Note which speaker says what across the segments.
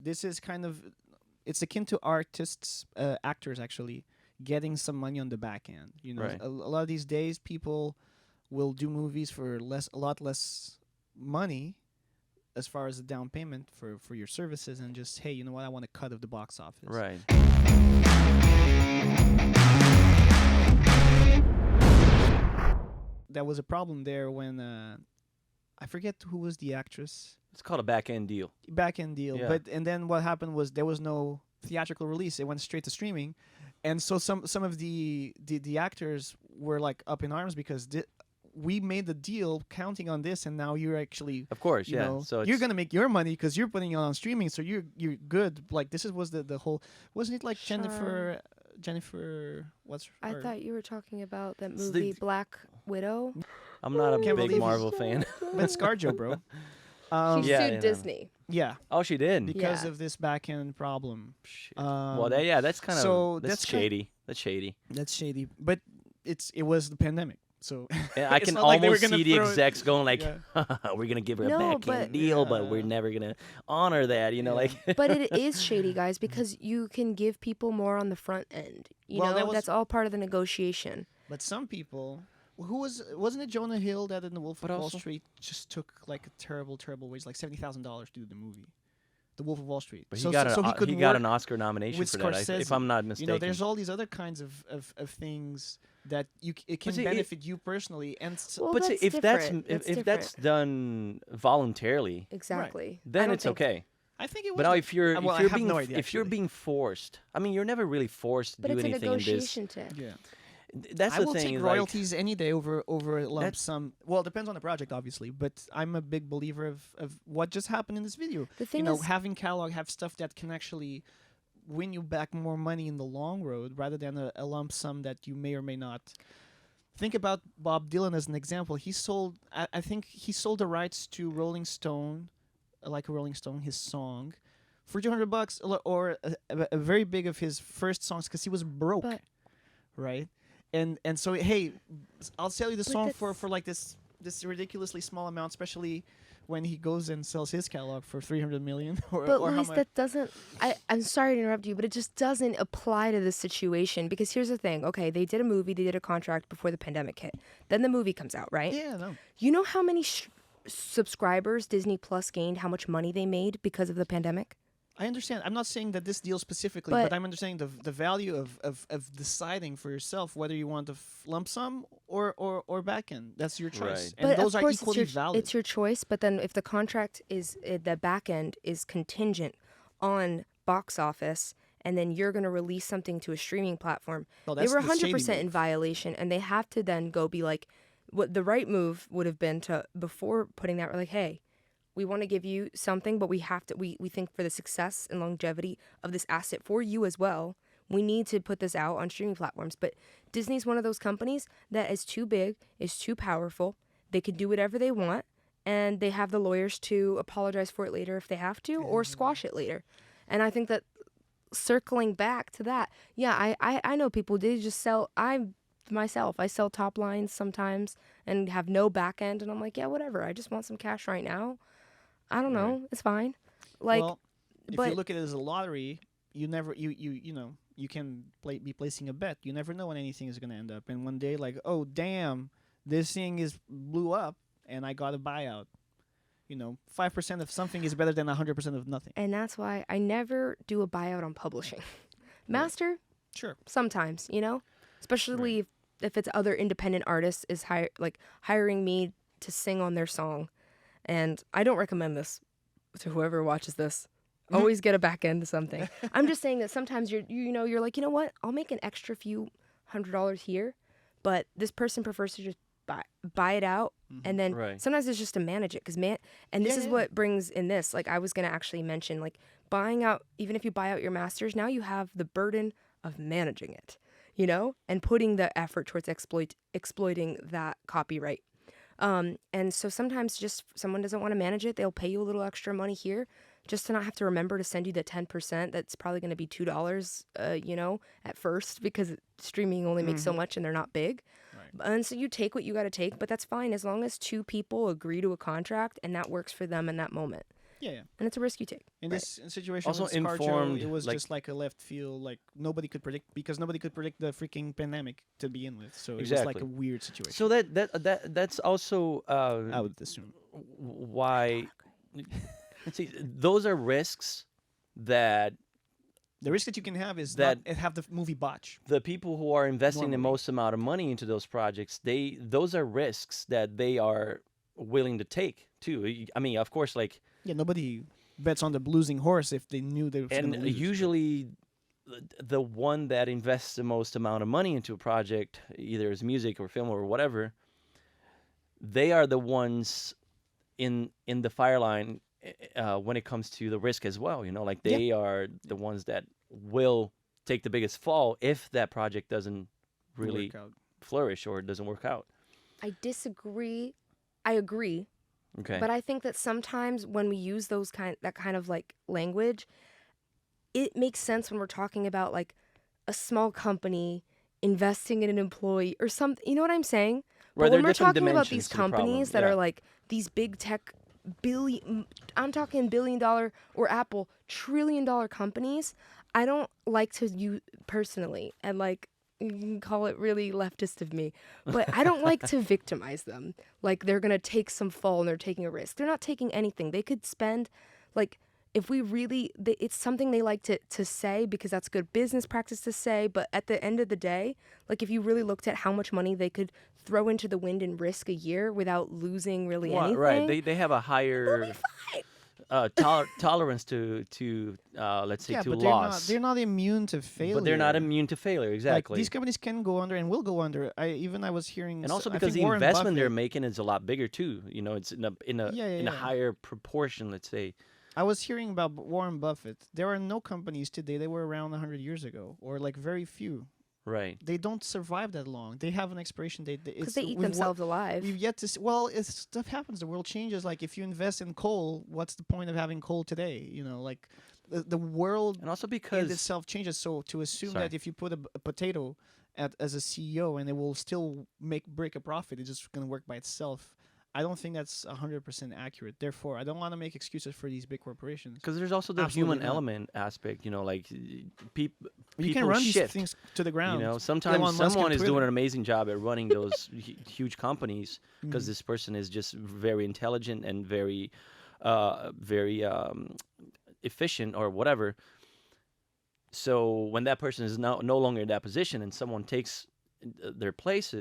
Speaker 1: This is kind of, it's akin to artists, actors actually, getting some money on the back end. You know,
Speaker 2: Right.
Speaker 1: a lot of these days people will do movies for a lot less money as far as the down payment for your services, and just, hey, you know what, I want a cut of the box office.
Speaker 2: Right.
Speaker 1: That was a problem there when I forget who was the actress.
Speaker 2: It's called a back end deal.
Speaker 1: Back end deal.
Speaker 2: Yeah.
Speaker 1: But and then what happened was there was no theatrical release. It went straight to streaming, and so some of the actors were like up in arms because we made the deal counting on this, and now you're actually,
Speaker 2: Of course,
Speaker 1: you
Speaker 2: yeah.
Speaker 1: know,
Speaker 2: So
Speaker 1: you're
Speaker 2: it's,
Speaker 1: gonna make your money because you're putting it on streaming, so you're good. Like this was the whole, wasn't it like
Speaker 3: Sure.
Speaker 1: Jennifer what's
Speaker 3: I
Speaker 1: her,
Speaker 3: thought you were talking about that
Speaker 2: It's the-
Speaker 3: movie Black Widow.
Speaker 2: I'm not a
Speaker 1: Can't
Speaker 2: big
Speaker 1: believe
Speaker 2: Marvel fan.
Speaker 1: but ScarJo, bro.
Speaker 3: She
Speaker 2: Yeah,
Speaker 3: sued
Speaker 2: yeah.
Speaker 3: Disney.
Speaker 1: Yeah,
Speaker 2: Oh, she did.
Speaker 1: because
Speaker 3: Yeah.
Speaker 1: of this back end problem.
Speaker 2: Shit.
Speaker 1: Um,
Speaker 2: Well, that's kind of
Speaker 1: so
Speaker 2: that's
Speaker 1: that's kind-
Speaker 2: shady. That's shady.
Speaker 1: That's shady, but it was the pandemic, so
Speaker 2: And I
Speaker 1: it's
Speaker 2: can
Speaker 1: not like they were
Speaker 2: almost
Speaker 1: gonna
Speaker 2: see the
Speaker 1: throw it-
Speaker 2: execs going like,
Speaker 1: Yeah.
Speaker 2: "We're gonna give her a
Speaker 3: No,
Speaker 2: back
Speaker 3: but-
Speaker 2: end deal, but we're
Speaker 1: Yeah.
Speaker 2: never gonna honor that." You know,
Speaker 1: Yeah.
Speaker 2: like.
Speaker 3: But it is shady, guys, because you can give people more on the front end. You
Speaker 1: Well,
Speaker 3: know,
Speaker 1: that was-
Speaker 3: that's all part of the negotiation.
Speaker 1: But some people, wasn't it Jonah Hill that in The Wolf
Speaker 2: But
Speaker 1: of Wall
Speaker 2: also-
Speaker 1: Street just took like a terrible wage, like $70,000 to do the movie, The Wolf of Wall Street.
Speaker 2: But
Speaker 1: so
Speaker 2: he got,
Speaker 1: could
Speaker 2: he got
Speaker 1: work,
Speaker 2: an Oscar nomination
Speaker 1: with
Speaker 2: for that,
Speaker 1: Scorsese.
Speaker 2: if I'm not
Speaker 1: You
Speaker 2: mistaken.
Speaker 1: know, there's all these other kinds of things that it can
Speaker 2: see,
Speaker 1: benefit you personally, and
Speaker 3: Well,
Speaker 2: but see,
Speaker 3: that's
Speaker 2: if that's
Speaker 3: different.
Speaker 2: if that's done voluntarily,
Speaker 3: Exactly. I
Speaker 2: then
Speaker 3: don't
Speaker 2: it's
Speaker 3: think-
Speaker 2: okay.
Speaker 1: I think it was.
Speaker 2: But now,
Speaker 1: the-
Speaker 2: if you're
Speaker 1: well, I
Speaker 2: if you're
Speaker 1: have
Speaker 2: being
Speaker 1: no idea,
Speaker 2: if you're
Speaker 1: actually.
Speaker 2: being forced, I mean, you're never really forced to
Speaker 3: But
Speaker 2: do
Speaker 3: it's a
Speaker 2: anything in this.
Speaker 3: negotiation tip.
Speaker 1: yeah.
Speaker 2: That's
Speaker 1: I
Speaker 2: the
Speaker 1: will
Speaker 2: thing.
Speaker 1: take
Speaker 2: is
Speaker 1: royalties any day over a lump
Speaker 2: That's-
Speaker 1: sum. Well, it depends on the project, obviously, but I'm a big believer of what just happened in this video.
Speaker 3: The thing
Speaker 1: You know,
Speaker 3: is,
Speaker 1: having catalog, have stuff that can actually win you back more money in the long road, rather than a lump sum that you may or may not. Think about Bob Dylan as an example. He sold, I think he sold the rights to Rolling Stone, like a Rolling Stone, his song, for $200, or a very big of his first songs, because he was broke,
Speaker 3: But-
Speaker 1: right? And so, hey, I'll sell you the
Speaker 3: But
Speaker 1: song for
Speaker 3: that's-
Speaker 1: like this ridiculously small amount, especially when he goes and sells his catalog for 300 million, or
Speaker 3: But
Speaker 1: or how
Speaker 3: Luis,
Speaker 1: much.
Speaker 3: that doesn't. I'm sorry to interrupt you, but it just doesn't apply to this situation because here's the thing. Okay, they did a movie, they did a contract before the pandemic hit. Then the movie comes out, right?
Speaker 1: Yeah, no.
Speaker 3: You know how many subscribers Disney Plus gained? How much money they made because of the pandemic?
Speaker 1: I understand. I'm not saying that this deal specifically,
Speaker 3: But-
Speaker 1: but I'm understanding the value of deciding for yourself whether you want a lump sum or back end. That's your choice,
Speaker 2: Right.
Speaker 1: and
Speaker 3: But
Speaker 1: those
Speaker 3: of
Speaker 1: are
Speaker 3: course,
Speaker 1: equally
Speaker 3: it's your,
Speaker 1: valid.
Speaker 3: it's your choice. But then, if the contract is the back end is contingent on box office, and then you're going to release something to a streaming platform,
Speaker 1: No,
Speaker 3: they
Speaker 1: that's
Speaker 3: were
Speaker 1: the shady
Speaker 3: 100% in
Speaker 1: move.
Speaker 3: violation, and they have to then go be like, what the right move would have been to before putting that, we're like, hey, we want to give you something, but we have to. We think for the success and longevity of this asset for you as well, we need to put this out on streaming platforms. But Disney's one of those companies that is too big, is too powerful. They can do whatever they want, and they have the lawyers to apologize for it later if they have to, or squash it later. And I think that circling back to that, yeah, I know people did just sell. I sell top lines sometimes and have no back end, and I'm like, yeah, whatever. I just want some cash right now. I don't know. It's fine. Like,
Speaker 1: well, if
Speaker 3: but
Speaker 1: you look at it as a lottery, you never you know you can be placing a bet. You never know when anything is going to end up, and one day like, oh damn, this thing is blew up, and I got a buyout. You know, 5% of something is better than 100% of nothing.
Speaker 3: and that's why I never do a buyout on publishing. Master,
Speaker 1: Sure.
Speaker 3: sometimes, especially if it's other independent artists is hiring me to sing on their song. And I don't recommend this to whoever watches this. Always get a back end to something. I'm just saying that sometimes you're like, you know what? I'll make an extra few $100 here, but this person prefers to just buy it out, and then
Speaker 2: Right.
Speaker 3: sometimes it's just to manage it and this
Speaker 1: Yeah,
Speaker 3: is
Speaker 1: yeah.
Speaker 3: what brings in this. Like I was gonna actually mention, like buying out, even if you buy out your masters, now you have the burden of managing it, and putting the effort towards exploiting that copyright. And so sometimes just someone doesn't want to manage it, they'll pay you a little extra money here just to not have to remember to send you the 10%. That's probably going to be $2, at first, because streaming only makes so much and they're not big.
Speaker 1: Right.
Speaker 3: And so you take what you got to take, but that's fine as long as two people agree to a contract and that works for them in that moment.
Speaker 1: Yeah.
Speaker 3: and it's a risk you take.
Speaker 1: In
Speaker 3: Right.
Speaker 1: this situation
Speaker 2: Also
Speaker 1: with ScarJo,
Speaker 2: informed,
Speaker 1: it was
Speaker 2: like-
Speaker 1: just like a left field. Like nobody could predict because nobody could predict the freaking pandemic to begin with. So it was like
Speaker 2: Exactly.
Speaker 1: a weird situation.
Speaker 2: So that's also
Speaker 1: I would assume.
Speaker 2: why. See, those are risks that
Speaker 1: The risk that you can have is
Speaker 2: That-
Speaker 1: not have the movie botch.
Speaker 2: the people who are investing the
Speaker 1: Normally.
Speaker 2: most amount of money into those projects, those are risks that they are willing to take too. I mean, of course, like,
Speaker 1: Yeah, nobody bets on the losing horse if they knew they were going
Speaker 2: and
Speaker 1: to lose.
Speaker 2: usually the one that invests the most amount of money into a project, either as music or film or whatever, they are the ones in the fire line when it comes to the risk as well. You know, like they are the ones that will take the biggest fall if that project doesn't really
Speaker 1: Work out.
Speaker 2: flourish or it doesn't work out.
Speaker 3: I disagree. I agree.
Speaker 2: Okay.
Speaker 3: But I think that sometimes when we use that kind of like language, it makes sense when we're talking about like a small company investing in an employee or something. You know what I'm saying?
Speaker 2: Right,
Speaker 3: But
Speaker 2: there
Speaker 3: when
Speaker 2: are
Speaker 3: we're
Speaker 2: different
Speaker 3: talking about
Speaker 2: dimensions
Speaker 3: these
Speaker 2: to the problem,
Speaker 3: companies that
Speaker 2: yeah.
Speaker 3: are like these big tech I'm talking $1 billion or Apple $1 trillion companies, I don't like to use personally, and like you can call it really leftist of me, but I don't like to victimize them. Like they're gonna take some fall and they're taking a risk. They're not taking anything. They could spend like if we really it's something they like to say because that's good business practice to say, but at the end of the day, like if you really looked at how much money they could throw into the wind and risk a year without losing really anything,
Speaker 2: Right. They have a higher
Speaker 3: fine.
Speaker 2: tolerance to let's say
Speaker 1: Yeah,
Speaker 2: to
Speaker 1: but
Speaker 2: loss.
Speaker 1: they're not immune to failure.
Speaker 2: But they're not immune to failure. Exactly.
Speaker 1: Like these companies can go under and will go under. I was hearing,
Speaker 2: and also
Speaker 1: I
Speaker 2: because
Speaker 1: think
Speaker 2: the
Speaker 1: Warren
Speaker 2: investment they're
Speaker 1: Buffett-
Speaker 2: making is a lot bigger too. You know, it's in a
Speaker 1: Yeah,
Speaker 2: in a
Speaker 1: yeah.
Speaker 2: higher proportion. Let's say.
Speaker 1: I was hearing about Warren Buffett. There are no companies today that were around 100 years ago, or like very few.
Speaker 2: Right.
Speaker 1: They don't survive that long. They have an expiration date.
Speaker 3: Because they eat themselves alive.
Speaker 1: We've yet to see. Well, stuff happens. The world changes. Like if you invest in coal, what's the point of having coal today? You know, like the world
Speaker 2: And also
Speaker 1: in
Speaker 2: because
Speaker 1: itself changes. So to assume
Speaker 2: Sorry.
Speaker 1: that if you put a potato as a CEO and it will still break a profit, it's just going to work by itself. I don't think that's 100% accurate. Therefore, I don't want to make excuses for these big corporations.
Speaker 2: because there's also the
Speaker 1: Absolutely
Speaker 2: human
Speaker 1: not.
Speaker 2: element aspect. You know, like people.
Speaker 1: You can run
Speaker 2: shift.
Speaker 1: these things to the ground.
Speaker 2: You know, sometimes
Speaker 1: Elon Musk
Speaker 2: someone
Speaker 1: and
Speaker 2: is doing
Speaker 1: Twitter.
Speaker 2: an amazing job at running those huge companies because
Speaker 1: Mhm.
Speaker 2: this person is just very intelligent and very, very efficient or whatever. So when that person is no longer in that position and someone takes their place,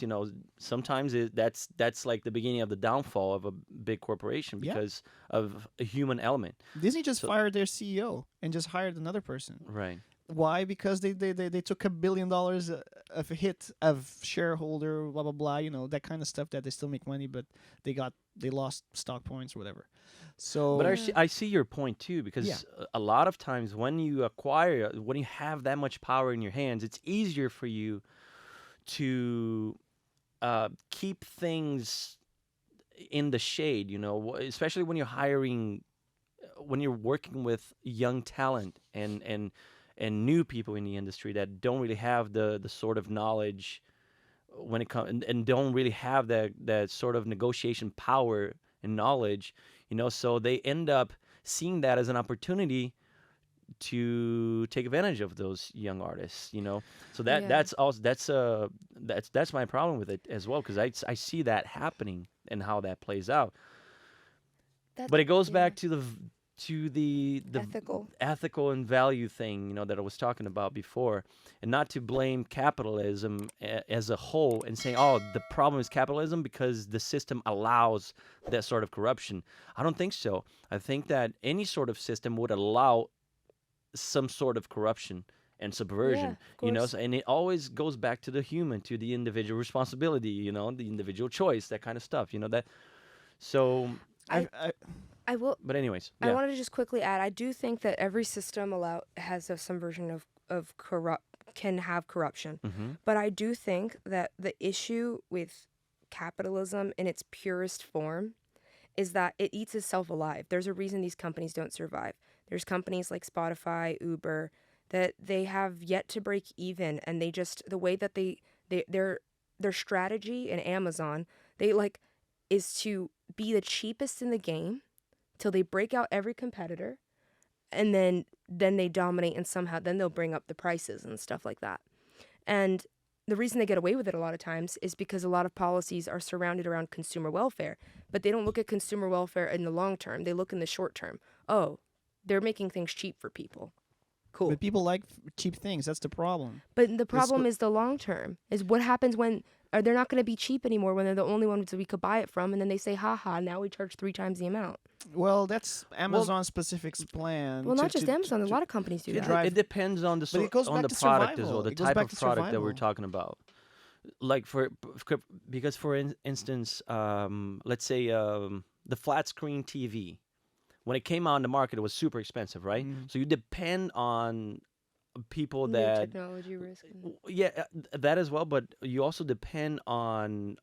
Speaker 2: you know, sometimes that's like the beginning of the downfall of a big corporation
Speaker 1: Yeah.
Speaker 2: because of a human element.
Speaker 1: Disney just
Speaker 2: So-
Speaker 1: fired their CEO and just hired another person.
Speaker 2: Right.
Speaker 1: Why? Because they took $1 billion of a hit of shareholder, blah blah blah. You know, that kind of stuff that they still make money, but they lost stock points or whatever. So
Speaker 2: But I see your point too, because
Speaker 1: Yeah.
Speaker 2: a lot of times when you when you have that much power in your hands, it's easier for you to keep things in the shade, you know, especially when you're when you're working with young talent and new people in the industry that don't really have the sort of knowledge when it comes and don't really have that sort of negotiation power and knowledge, you know, so they end up seeing that as an opportunity to take advantage of those young artists, you know. So
Speaker 3: Yeah.
Speaker 2: that's my problem with it as well, because I see that happening and how that plays out. But it goes back to the ethical and value thing, you know, that I was talking about before, and not to blame capitalism as a whole and saying, oh, the problem is capitalism because the system allows that sort of corruption. I don't think so. I think that any sort of system would allow some sort of corruption and subversion, you know, and it always goes back to the human, to the individual responsibility, you know, the individual choice, that kind of stuff, you know, that. So,
Speaker 3: I will.
Speaker 2: but anyways,
Speaker 3: I
Speaker 2: yeah.
Speaker 3: wanted to just quickly add. I do think that every system has some version of can have corruption,
Speaker 2: Mm-hmm.
Speaker 3: but I do think that the issue with capitalism in its purest form is that it eats itself alive. There's a reason these companies don't survive. There's companies like Spotify, Uber, that they have yet to break even, and they just the way that their strategy, and Amazon, they like is to be the cheapest in the game, till they break out every competitor, and then they dominate, and somehow then they'll bring up the prices and stuff like that. And the reason they get away with it a lot of times is because a lot of policies are surrounded around consumer welfare, but they don't look at consumer welfare in the long term. They look in the short term. Oh, they're making things cheap for people. Cool.
Speaker 1: But people like cheap things. That's the problem.
Speaker 3: But the problem is the long term. Is what happens when they're not going to be cheap anymore when they're the only ones we could buy it from, and then they say, haha, now we charge 3 times the amount.
Speaker 1: Well, that's Amazon's specific plan.
Speaker 3: Well, not just Amazon. A lot of companies do that.
Speaker 2: It depends on the product as well, the type of product that we're talking about. Like because for instance, let's say the flat screen TV. When it came out on the market, it was super expensive, right? So you depend on people that
Speaker 3: technology risk.
Speaker 2: Yeah, that as well. But you also depend on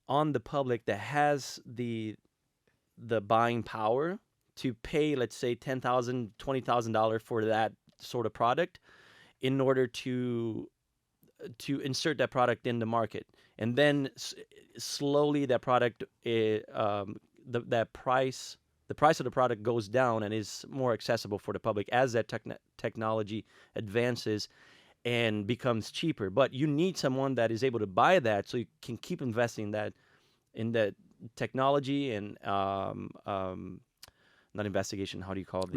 Speaker 2: the public that has the buying power to pay, let's say, $10,000, $20,000 for that sort of product, in order to insert that product in the market, and then slowly that product the price of the product goes down and is more accessible for the public as that technology advances and becomes cheaper. But you need someone that is able to buy that, so you can keep investing in that technology and not investigation, how do you call it?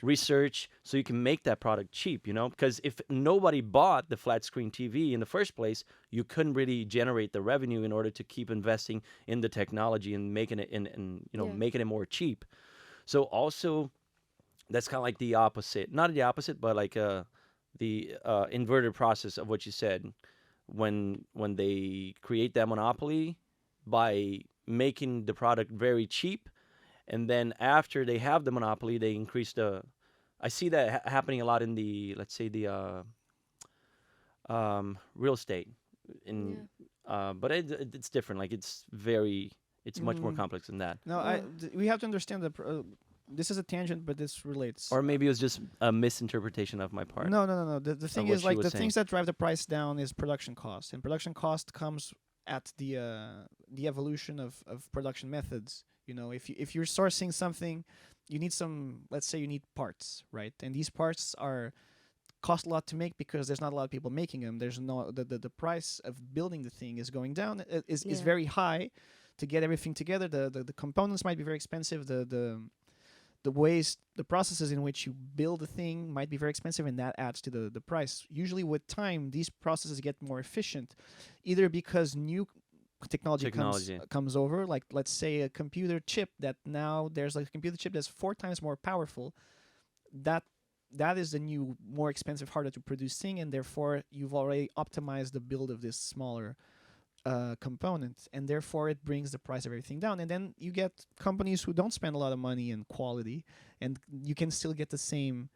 Speaker 2: Research, so you can make that product cheap, because if nobody bought the flat screen TV in the first place, you couldn't really generate the revenue in order to keep investing in the technology and making it making it more cheap. So also, that's kind of like the opposite, not the opposite, but like the inverted process of what you said, when they create that monopoly by making the product very cheap. And then after they have the monopoly, they increase I see that happening a lot in let's say the real estate. But it's different. Like it's much more complex than that.
Speaker 1: No, we have to understand that this is a tangent, but this relates.
Speaker 2: Or maybe it was just a misinterpretation of my part.
Speaker 1: No. The thing is, like, the things that drive the price down is production cost, and production cost comes at the evolution of production methods. If you're sourcing something, you need let's say you need parts, right? And these parts cost a lot to make because there's not a lot of people making them. There's the price of building the thing is going down. Is very high to get everything together. The components might be very expensive. The processes in which you build a thing might be very expensive, and that adds to the price. Usually with time, these processes get more efficient, either because new technology comes over, like let's say a computer chip that now there's like a computer chip that's 4 times more powerful. That is the new, more expensive, harder to produce thing, and therefore you've already optimized the build of this smaller component, and therefore it brings the price of everything down. And then you get companies who don't spend a lot of money in quality, and you can still get the same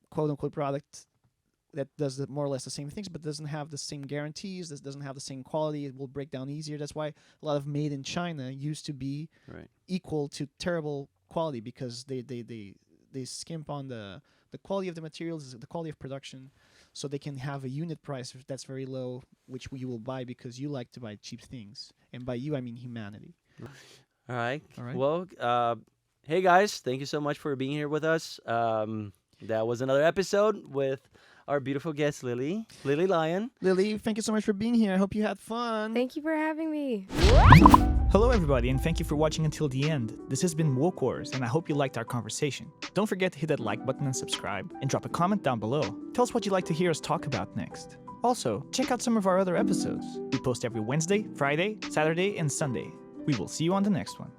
Speaker 1: quote unquote product that does more or less the same things, but doesn't have the same guarantees. This doesn't have the same quality. It will break down easier. That's why a lot of made in China used to be equal to terrible quality, because they skimp on the quality of the materials, the quality of production, so they can have a unit price that's very low, which you will buy because you like to buy cheap things. And by you, I mean humanity.
Speaker 2: All right. Well, hey guys, thank you so much for being here with us. That was another episode with our beautiful guest, Lily Lyon.
Speaker 1: Lily, thank you so much for being here. I hope you had fun.
Speaker 3: Thank you for having me.
Speaker 4: Hello everybody, and thank you for watching until the end. This has been Woke Wars, and I hope you liked our conversation. Don't forget to hit that like button and subscribe, and drop a comment down below. Tell us what you'd like to hear us talk about next. Also, check out some of our other episodes. We post every Wednesday, Friday, Saturday, and Sunday. We will see you on the next one.